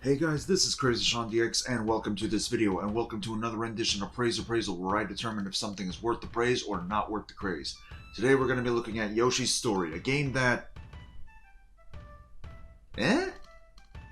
Hey guys, this is Crazy Sean DX, and welcome to this video, and welcome to another rendition of Appraisal, where I determine if something is worth the praise or not worth the craze. Today we're going to be looking at Yoshi's Story, a game that...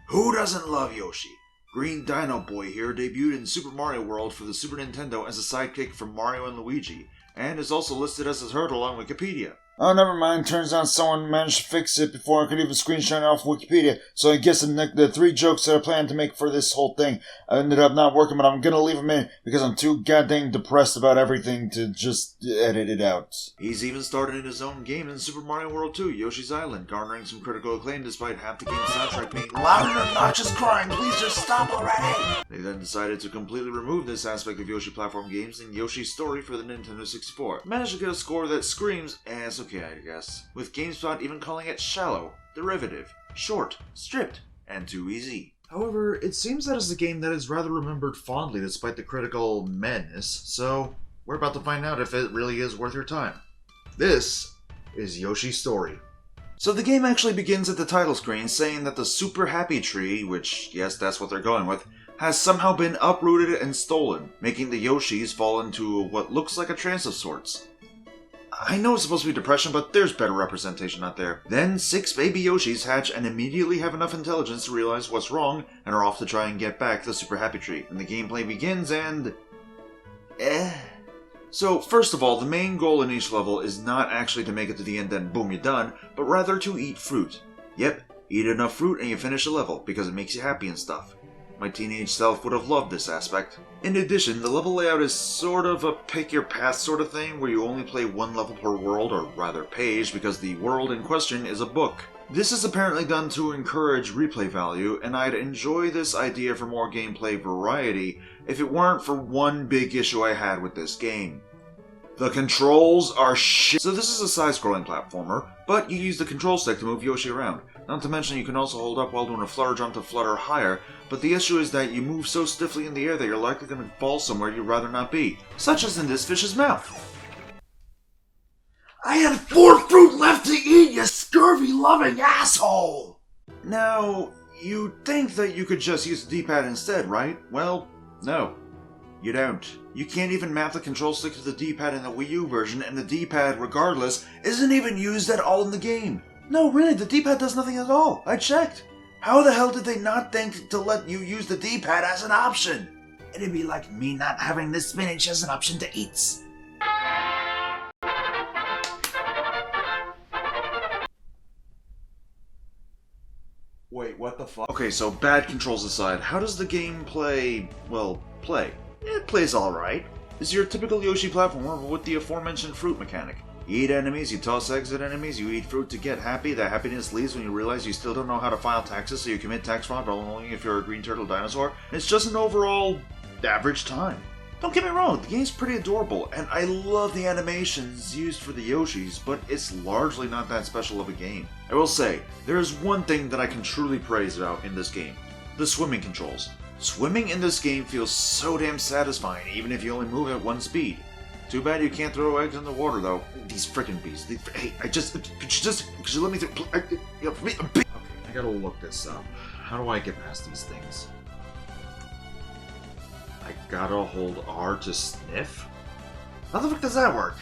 Who doesn't love Yoshi? Green Dino Boy here debuted in Super Mario World for the Super Nintendo as a sidekick from Mario and Luigi, and is also listed as a turtle on Wikipedia. Oh, never mind. Turns out someone managed to fix it before I could even screenshot it off Wikipedia. So I guess the three jokes that I planned to make for this whole thing ended up not working, but I'm gonna leave them in because I'm too goddamn depressed about everything to just edit it out. He's even started in his own game in Super Mario World 2, Yoshi's Island, garnering some critical acclaim despite half the game's soundtrack being loud and obnoxious crying. Please just stop already! They then decided to completely remove this aspect of Yoshi platform games in Yoshi Story for the Nintendo 64. Managed to get a score that screams ass okay, I guess, with GameSpot even calling it shallow, derivative, short, stripped, and too easy. However, it seems that is a game that is rather remembered fondly despite the critical madness, so we're about to find out if it really is worth your time. This is Yoshi Story. So the game actually begins at the title screen saying that the Super Happy Tree, which, yes, that's what they're going with, has somehow been uprooted and stolen, making the Yoshis fall into what looks like a trance of sorts. I know it's supposed to be depression, but there's better representation out there. Then 6 baby Yoshis hatch and immediately have enough intelligence to realize what's wrong and are off to try and get back the Super Happy Tree. And the gameplay begins and... So, first of all, the main goal in each level is not actually to make it to the end and boom, you're done, but rather to eat fruit. Yep, eat enough fruit and you finish a level, because it makes you happy and stuff. My teenage self would have loved this aspect. In addition, the level layout is sort of a pick-your-path sort of thing, where you only play one level per world, or rather page, because the world in question is a book. This is apparently done to encourage replay value, and I'd enjoy this idea for more gameplay variety if it weren't for one big issue I had with this game. The controls are shit. So this is a side-scrolling platformer, but you use the control stick to move Yoshi around. Not to mention you can also hold up while doing a flutter jump to flutter higher, but the issue is that you move so stiffly in the air that you're likely going to fall somewhere you'd rather not be, such as in this fish's mouth. I had 4 fruit left to eat, you scurvy-loving asshole! Now, you'd think that you could just use the D-pad instead, right? Well, no. You don't. You can't even map the control stick to the D-pad in the Wii U version, and the D-pad, regardless, isn't even used at all in the game. No, really, the D-pad does nothing at all. I checked. How the hell did they not think to let you use the D-pad as an option? It'd be like me not having this spinach as an option to eat. Wait, what the fuck? Okay, so bad controls aside, how does the game play? It plays alright. It's your typical Yoshi platformer with the aforementioned fruit mechanic. You eat enemies, you toss eggs at enemies, you eat fruit to get happy. That happiness leaves when you realize you still don't know how to file taxes, so you commit tax fraud while only if you're a green turtle dinosaur. It's just an overall average time. Don't get me wrong, the game's pretty adorable, and I love the animations used for the Yoshis, but it's largely not that special of a game. I will say, there is one thing that I can truly praise about in this game: the swimming controls. Swimming in this game feels so damn satisfying, even if you only move at 1 speed. Too bad you can't throw eggs in the water, though. These frickin' bees. Hey, could you let me through? Okay, I gotta look this up. How do I get past these things? I gotta hold R to sniff? How the fuck does that work?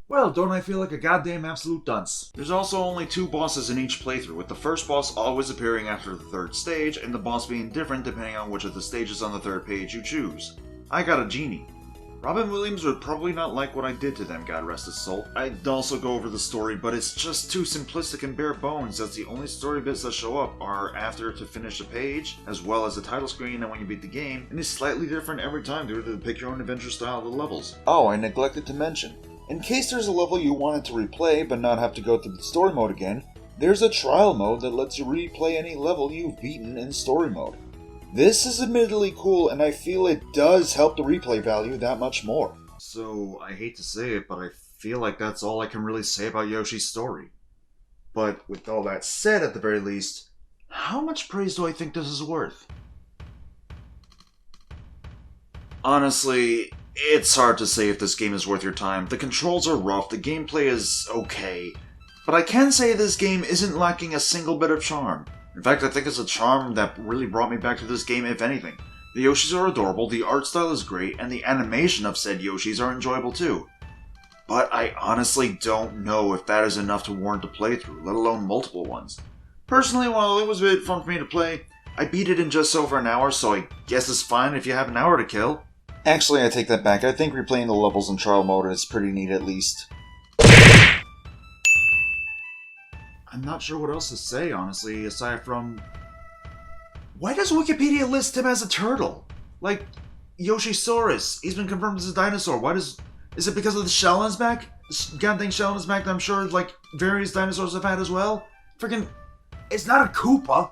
Well, don't I feel like a goddamn absolute dunce? There's also only 2 bosses in each playthrough, with the first boss always appearing after the 3rd stage, and the boss being different depending on which of the stages on the 3rd page you choose. I got a genie. Robin Williams would probably not like what I did to them, God rest his soul. I'd also go over the story, but it's just too simplistic and bare bones, as the only story bits that show up are after to finish a page, as well as the title screen and when you beat the game, and it's slightly different every time due to the pick-your-own-adventure style of the levels. Oh, I neglected to mention. In case there's a level you wanted to replay but not have to go through the story mode again, there's a trial mode that lets you replay any level you've beaten in story mode. This is admittedly cool, and I feel it does help the replay value that much more. So, I hate to say it, but I feel like that's all I can really say about Yoshi's Story. But with all that said, at the very least, how much praise do I think this is worth? Honestly, it's hard to say if this game is worth your time. The controls are rough, the gameplay is okay. But I can say this game isn't lacking a single bit of charm. In fact, I think it's a charm that really brought me back to this game, if anything. The Yoshis are adorable, the art style is great, and the animation of said Yoshis are enjoyable too. But I honestly don't know if that is enough to warrant a playthrough, let alone multiple ones. Personally, while it was a bit fun for me to play, I beat it in just over an hour, so I guess it's fine if you have an hour to kill. Actually, I take that back. I think replaying the levels in trial mode is pretty neat at least. I'm not sure what else to say, honestly, aside from... Why does Wikipedia list him as a turtle? Like, Yoshi Story, he's been confirmed as a dinosaur. Why does... Is it because of the shell on his back? The goddamn shell on his back that I'm sure, like, various dinosaurs have had as well? Freaking... It's not a Koopa!